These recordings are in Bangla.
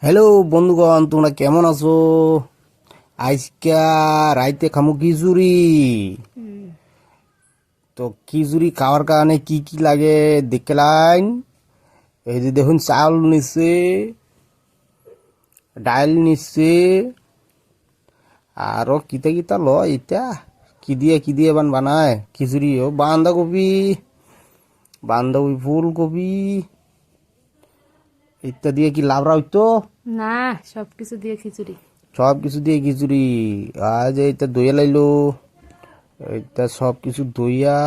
হ্যালো বন্ধুগণ, তোমরা কেমন আছো? আজকা রাইতে খামু খিচুড়ি। তো খিচুড়ি খাওয়ার কারণে কি কি লাগে দেখলাম। এই যে দেখুন, চাউল নিচ্ছে, ডাল নিচ্ছে, আরো কিতা কিতা লয় এটা। কি দিয়ে বানায় খিচুড়ি? ও বাঁধাকপি, ফুলকপি ইত্যাদি দিয়ে কি লাবড়া হইতো? না, সবকিছু দিয়ে খিচুড়ি। সব কিছু দিয়ে খিচুড়ি। আজ এইটা দইয়া লাইলো, এইটা সব কিছু দইয়া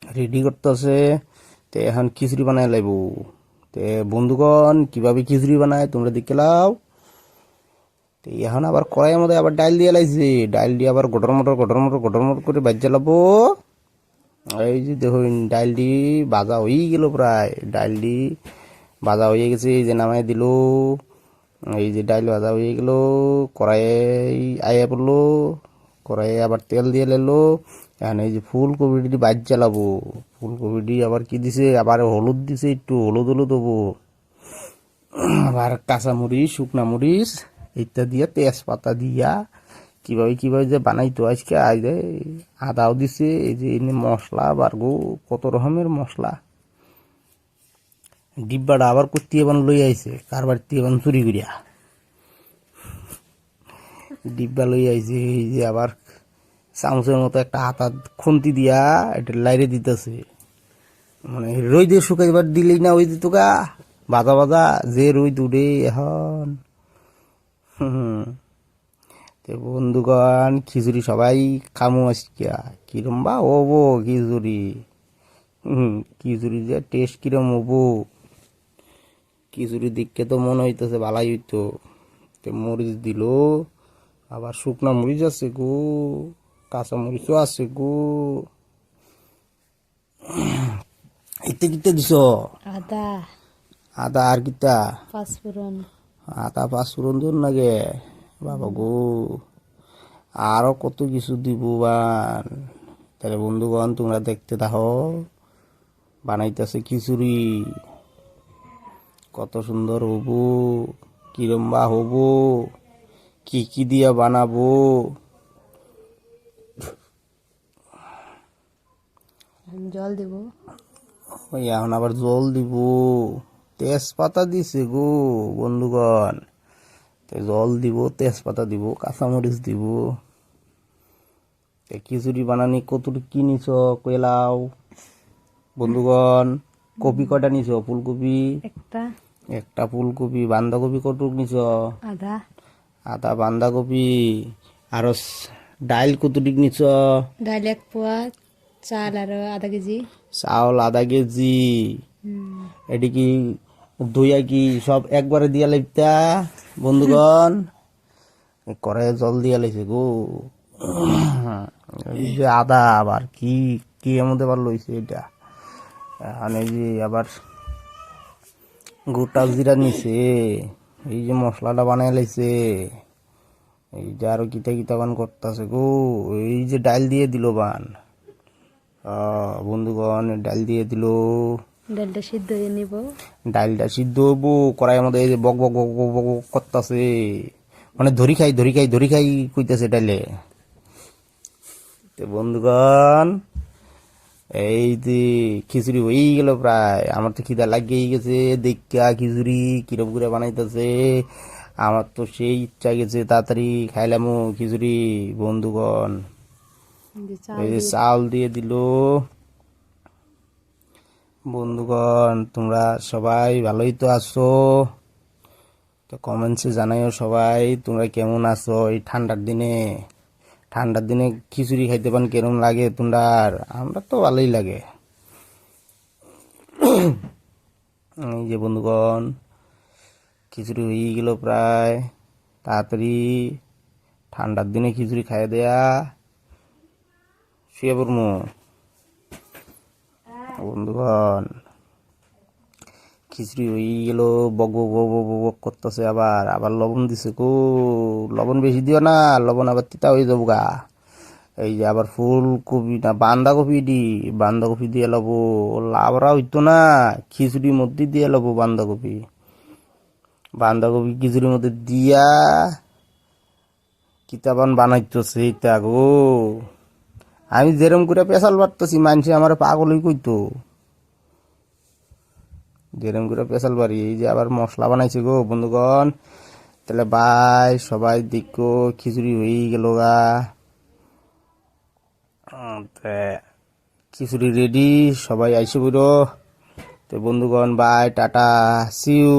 রেডি করতেছে। তে এখন খিচুড়ি বানাই লাইব। তে বন্ধুগণ, কিভাবে খিচুড়ি বানায় তোমরা দেখে লাও। তো এখন আবার কড়াইয়ের মধ্যে আবার ডাল দিয়ে লাইছে, ডাল দিয়ে আবার গটর মটর করে বাজ্যা লাবো। এই যে দেখুন, ডালটি ভাজা হয়ে গেল, প্রায় ডালটি ভাজা হয়ে গেছে। এই যে নামাই দিল, এই যে ডাল ভাজা হয়ে গেল, কড়াইয়ে আয়া পড়লো, কড়াইয়ে আবার তেল দিয়ে লেলো। এখন এই যে ফুলকপিটি বাজ জ্বালাবো, ফুলকপিটি আবার কি দিছে, আবার হলুদ দিছে, একটু হলুদ দেবো, আবার কাঁচামরিচ, শুকনা মরিচ ইত্যাদি দিয়া, তেজপাতা দিয়া কিভাবে যে বানাইতো আজকে। আজ আদাও দিছে, এই যে এনে মশলা বারগো, কত রকমের মশলা। ডিব্বাটা আবার করতে এবার লই আইছে, কার বাড়িতে এবার চুরি করিয়া ডিব্বা লই আইছে। এই যে আবার চামচের মতো একটা হাতাত খুন্তি দিয়া এটা লাইরে দিতেছে, মানে রোদে শুকাইবার দিলেই না ওই দিত গা, বাজা বাজা যে রোদ উঠে এখন। তে বন্ধুগণ, খিচুড়ি সবাই খামু আজকে। কিরম বা হবো খিচুড়ি, খিচুড়ি যে টেস্ট কিরম হবো। খিচুড়ি দিককে তো মনে হইতেছে ভালাই হইতো। তে মরিচ দিল, আবার শুকনা মরিচ আছে গো, কাঁচা মরিচও আছে গো। এতে কিতে দিছ? আদা, আদা আর কিতা? পাঁচফোড়ন। আদা পাঁচফোড়ন দিন লাগে বাবা গো, আরো কত কিছু দিব বান। তাহলে বন্ধুগণ, তোমরা দেখতে থাকো, বানাইতেছে খিচুড়ি, কত সুন্দর হবো, কিরম্বা হবো, কি কি দিয়া বানাবো। জল দেব। ওই এখন আবার জল দিব, তেজপাতা দিছে গো বন্ধুগণ। জল দিব, তেজপাতা দিব, কাঁচামরিচ দিব। খিচুড়ি বানানি কতটুকু কি নিছ কইলাও বন্ধুগণ? কপি কয়টা নিছ? ফুলকপি একটা। একটা, ফুলকপি। বাঁধাকপি কতটুকু নিছ? আদা। আদা, বাঁধাকপি। আর ডাইল কতটুকু নিছ? ডাল 1 পোয়া। চাল আর আধা কেজি। চাউল আধা কেজি। এটি কি ধুইয়া কি সব একবারে দিয়া লাইতা বন্ধুগণ? কড়াইয়ে জল দিয়া লাইছে গো। এই যে আদা আবার কি কি এর মধ্যে আবার লইছে এটা। এখন এই যে আবার গোটা জিরা নিছে, এই যে মশলাটা বানাই লাইছে। এই যে আরো কিতা কিতা বান করতেছে গো। এই যে ডাল দিয়ে দিল বান, বন্ধুগণ, ডাল দিয়ে দিল। ডালটা সিদ্ধ হয়ে নিব। ডালটা সিদ্ধ হবো কড়াইয়ের মধ্যে, এই যে বক বক বক বক বক বক করতেছে, মানে ধরি খাই কইতেছে ডাইলে। তো বন্ধুগণ, এই যে খিচুড়ি হয়ে গেল প্রায়। আমার তো খিদা লাগিয়েই গেছে দেখা খিচুড়ি কিরম করে বানাইতেছে। আমার তো সেই ইচ্ছা গেছে তাড়াতাড়ি খাইলামও খিচুড়ি বন্ধুগণ। এই যে চাল দিয়ে দিল। বন্ধুগণ, তোমরা সবাই ভালোই তো আছো? তো কমেন্টসে জানাইও সবাই তোমরা কেমন আছো এই ঠান্ডার দিনে। ঠান্ডার দিনে খিচুড়ি খাইতে পান কেরম লাগে তোমরা? আমরা তো ভালোই লাগে। এই যে বন্ধুগণ, খিচুড়ি হয়ে গেল প্রায়। তাড়াতাড়ি ঠান্ডার দিনে খিচুড়ি খাইয়ে দেয়া, শুয়ে পড়মু বন্ধুগণ। খিচুড়ি হয়ে গেল, বক বক বক বক বক করতেছে। আবার আবার লবণ দিছে গো, লবণ বেশি দিও না, লবণ আবার তিতা হয়ে যাবো গা। এই যে আবার ফুলকপি না বাঁধাকপি দিয়ে লবো, লাবড়া হইতো না, খিচুড়ির মধ্যে দিয়ে লবো বাঁধাকপি। বান্ধাকপি খিচুড়ির মধ্যে দিয়া কিতাবান বানাইতেছে এইটা গো। আমি যেরম করে পেশাল পারতেছি মানুষে আমার পাগলই কইতো, যেরম করে পেশাল পারি। এই যে আবার মশলা বানাইছে গো বন্ধুগণ। তাহলে ভাই সবাই দেখো খিচুড়ি হয়ে গেল গা। তে খিচুড়ি রেডি, সবাই আইসে বইরো। তো বন্ধুগণ বাই টাটা, সিউ।